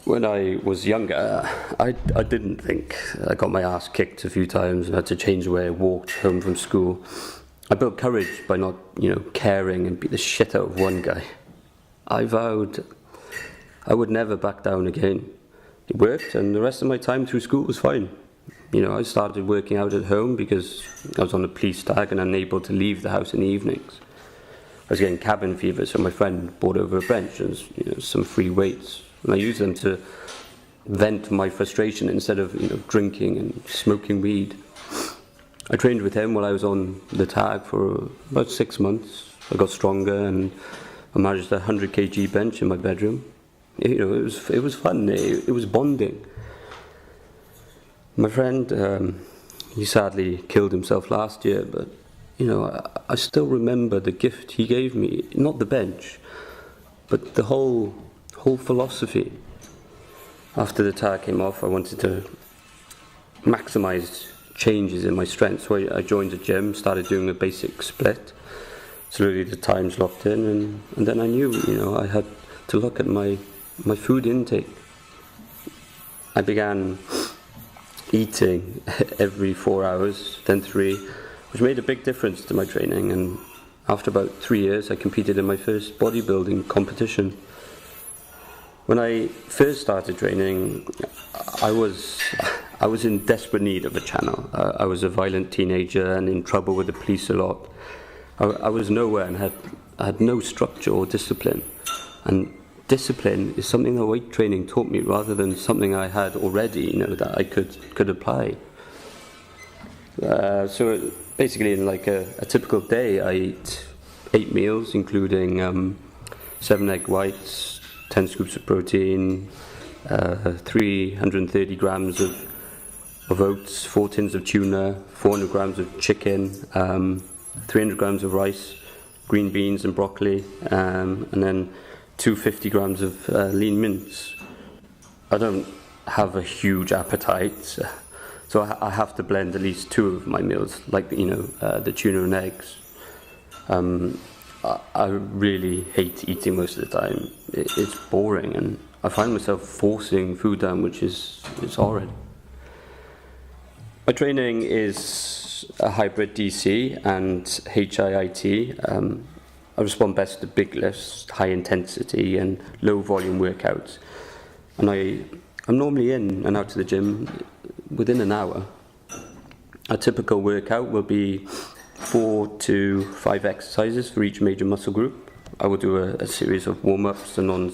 When I was younger, I didn't think. I got my ass kicked a few times and had to change the way I walked home from school. I built courage by not, caring and beat the shit out of one guy. I vowed I would never back down again. It worked, and the rest of my time through school was fine. I started working out at home because I was on a police stag and unable to leave the house in the evenings. I was getting cabin fever, so my friend brought over a bench and some free weights. And I used them to vent my frustration instead of drinking and smoking weed. I trained with him while I was on the tag for about 6 months. I got stronger and I managed a 100 kg bench in my bedroom. It was fun. It was bonding. My friend, he sadly killed himself last year, but I still remember the gift he gave me. Not the bench, but the whole philosophy. After the tag came off, I wanted to maximize changes in my strength, so I joined a gym, started doing a basic split. Slowly the times locked in, and then I knew I had to look at my food intake. I began eating every 4 hours, then 3, which made a big difference to my training, and after about 3 years I competed in my first bodybuilding competition. When I first started training, I was in desperate need of a channel. I was a violent teenager and in trouble with the police a lot. I was nowhere and had no structure or discipline. And discipline is something that weight training taught me rather than something I had already, that I could apply. So basically in like a typical day, I eat 8 meals, including 7 egg whites, 10 scoops of protein, 330 grams of oats, 4 tins of tuna, 400 grams of chicken, 300 grams of rice, green beans and broccoli, and then 250 grams of lean mince. I don't have a huge appetite, so I have to blend at least 2 of my meals, like the tuna and eggs. I really hate eating most of the time. It's boring, and I find myself forcing food down, which is horrid. My training is a hybrid DC and HIIT. I respond best to big lifts, high intensity and low volume workouts. And I'm normally in and out of the gym within an hour. A typical workout will be 4 to 5 exercises for each major muscle group. I will do a series of warm-ups and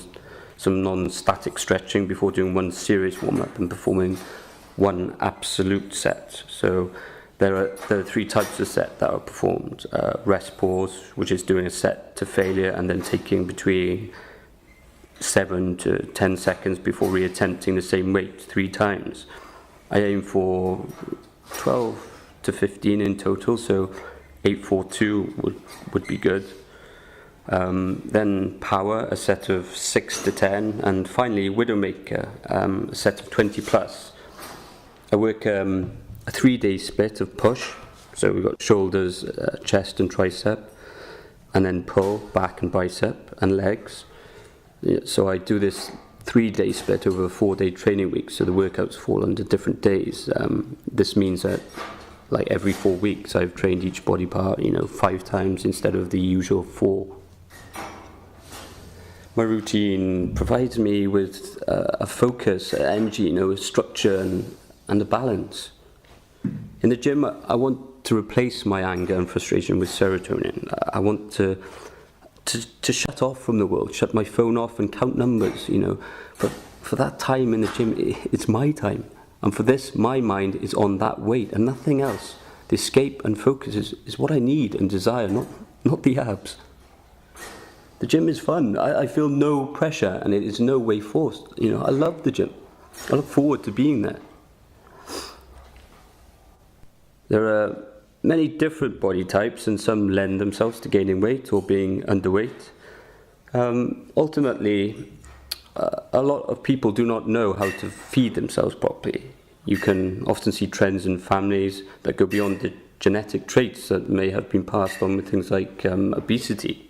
some non-static stretching before doing one serious warm-up and performing one absolute set. So there are 3 types of set that are performed. Rest pause, which is doing a set to failure and then taking between 7 to 10 seconds before reattempting the same weight 3 times. I aim for 12 to 15 in total, so 8, 4, 2 would be good. Then power, a set of 6 to 10, and finally Widowmaker, a set of 20 plus. I work a 3-day split of push, so we've got shoulders, chest and tricep, and then pull, back and bicep, and legs. So I do this 3-day split over a 4-day training week, so the workouts fall under different days. This means that like every 4 weeks I've trained each body part 5 times instead of the usual 4. My routine provides me with a focus, energy, a structure and a balance. In the gym, I want to replace my anger and frustration with serotonin. I want to shut off from the world, shut my phone off and count numbers, But for that time in the gym, it's my time. And for this, my mind is on that weight and nothing else. The escape and focus is what I need and desire, not the abs. The gym is fun. I feel no pressure and it is no way forced. I love the gym. I look forward to being there. There are many different body types and some lend themselves to gaining weight or being underweight. Ultimately, a lot of people do not know how to feed themselves properly. You can often see trends in families that go beyond the genetic traits that may have been passed on with things like obesity.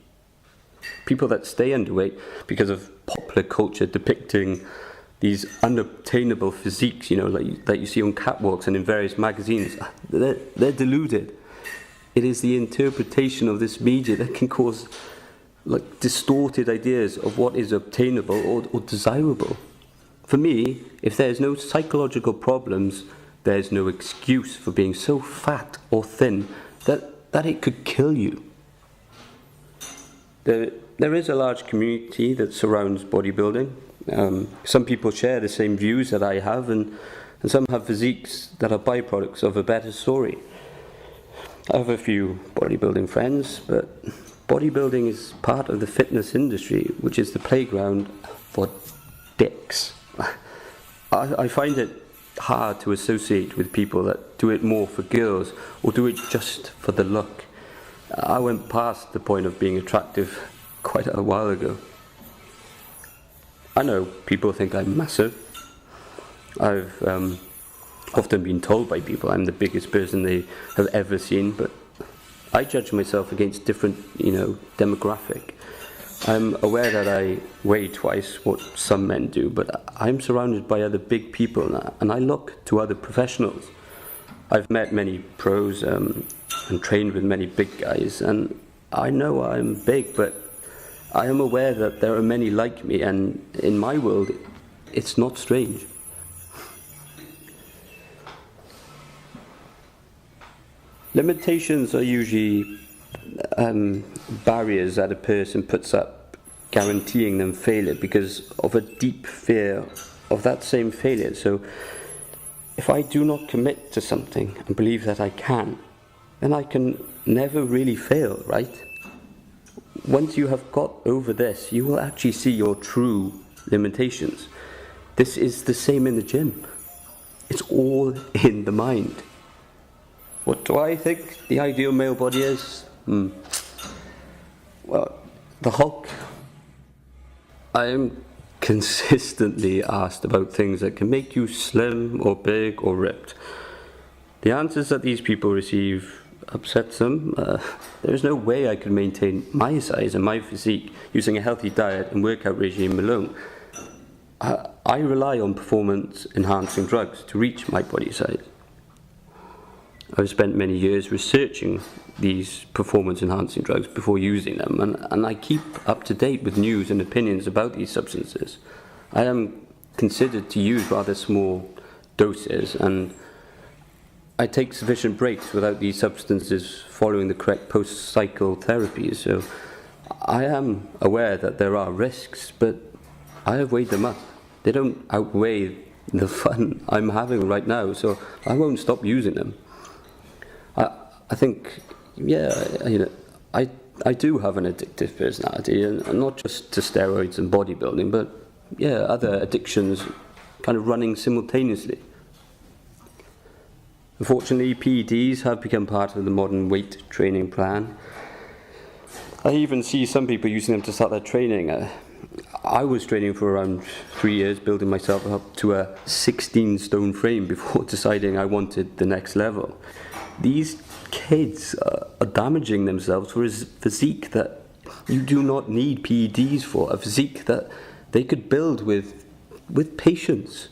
People that stay underweight because of popular culture depicting these unobtainable physiques, that you see on catwalks and in various magazines, they're deluded. It is the interpretation of this media that can cause distorted ideas of what is obtainable or desirable. For me, if there's no psychological problems, there's no excuse for being so fat or thin that it could kill you. There is a large community that surrounds bodybuilding. Some people share the same views that I have, and some have physiques that are byproducts of a better story. I have a few bodybuilding friends, but bodybuilding is part of the fitness industry, which is the playground for dicks. I find it hard to associate with people that do it more for girls or do it just for the look. I went past the point of being attractive quite a while ago. I know people think I'm massive. I've often been told by people I'm the biggest person they have ever seen, but I judge myself against different, demographic. I'm aware that I weigh twice what some men do, but I'm surrounded by other big people, and I look to other professionals. I've met many pros and trained with many big guys, and I know I'm big, but I am aware that there are many like me, and in my world, it's not strange. Limitations are usually barriers that a person puts up, guaranteeing them failure because of a deep fear of that same failure. So if I do not commit to something and believe that I can, then I can never really fail, right? Once you have got over this, you will actually see your true limitations. This is the same in the gym. It's all in the mind. What do I think the ideal male body is? Well, the Hulk. I am consistently asked about things that can make you slim or big or ripped. The answers that these people receive upsets them. There is no way I could maintain my size and my physique using a healthy diet and workout regime alone. I rely on performance-enhancing drugs to reach my body size. I've spent many years researching these performance-enhancing drugs before using them, and I keep up to date with news and opinions about these substances. I am considered to use rather small doses, and I take sufficient breaks without these substances following the correct post-cycle therapies, so I am aware that there are risks, but I have weighed them up. They don't outweigh the fun I'm having right now, so I won't stop using them. I think, I do have an addictive personality, and not just to steroids and bodybuilding, but other addictions kind of running simultaneously. Unfortunately, PEDs have become part of the modern weight training plan. I even see some people using them to start their training. I was training for around 3 years, building myself up to a 16-stone frame before deciding I wanted the next level. These kids are damaging themselves for a physique that you do not need PEDs for, a physique that they could build with patience.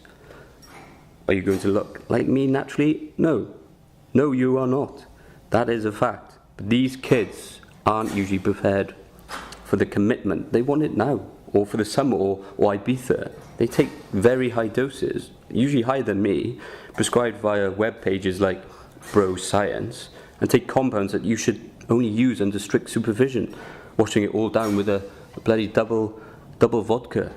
Are you going to look like me naturally? No. No, you are not. That is a fact. But these kids aren't usually prepared for the commitment. They want it now, or for the summer, or Ibiza. They take very high doses, usually higher than me, prescribed via web pages like Bro Science, and take compounds that you should only use under strict supervision, washing it all down with a bloody double vodka.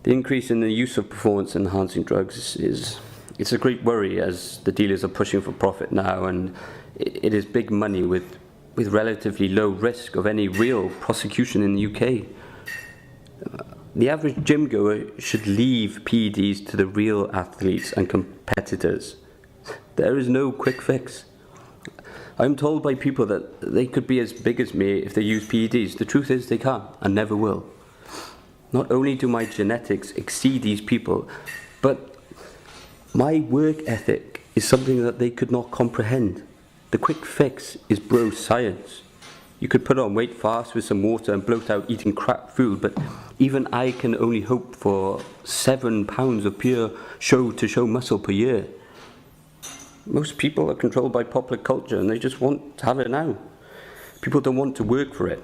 The increase in the use of performance-enhancing drugs it's a great worry, as the dealers are pushing for profit now, and it is big money with relatively low risk of any real prosecution in the UK. The average gym goer should leave PEDs to the real athletes and competitors. There is no quick fix. I'm told by people that they could be as big as me if they use PEDs. The truth is they can't and never will. Not only do my genetics exceed these people, but my work ethic is something that they could not comprehend. The quick fix is bro science. You could put on weight fast with some water and bloat out eating crap food, but even I can only hope for 7 pounds of pure show-to-show muscle per year. Most people are controlled by popular culture and they just want to have it now. People don't want to work for it.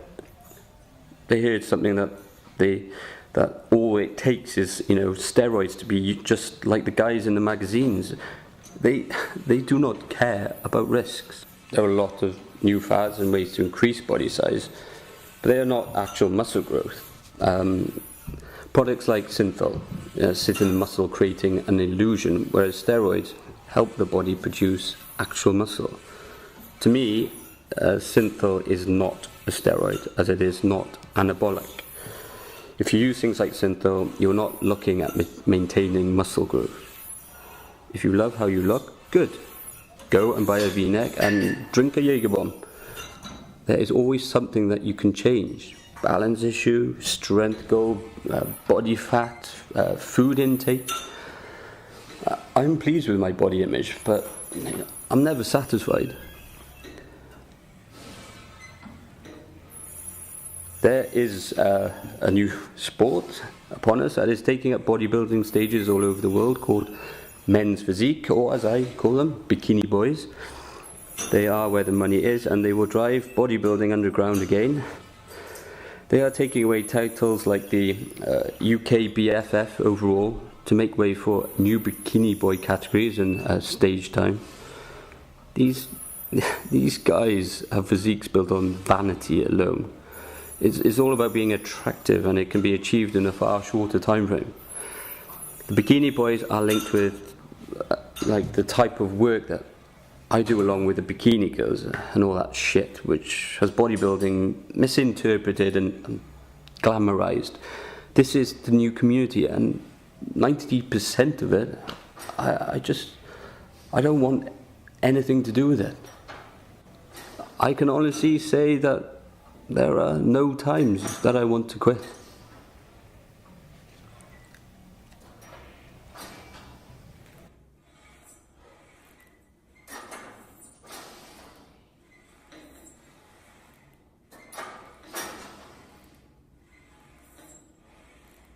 They hear it's something that all it takes is, steroids to be just like the guys in the magazines. They do not care about risks. There are a lot of new fads and ways to increase body size, but they are not actual muscle growth. Products like Synthol sit in the muscle creating an illusion, whereas steroids help the body produce actual muscle. To me, Synthol is not a steroid, as it is not anabolic. If you use things like Synthol, you're not looking at maintaining muscle growth. If you love how you look, good. Go and buy a V-neck and drink a Jaeger bomb. There is always something that you can change. Balance issue, strength goal, body fat, food intake. I'm pleased with my body image, but I'm never satisfied. There is a new sport upon us that is taking up bodybuilding stages all over the world called men's physique, or as I call them, bikini boys. They are where the money is and they will drive bodybuilding underground again. They are taking away titles like the UK BFF overall to make way for new bikini boy categories and stage time. These guys have physiques built on vanity alone. It's all about being attractive, and it can be achieved in a far shorter time frame. The bikini boys are linked with like the type of work that I do along with the bikini girls and all that shit, which has bodybuilding misinterpreted and glamorized. This is the new community, and 90% of it, I don't want anything to do with it. I can honestly say that there are no times that I want to quit.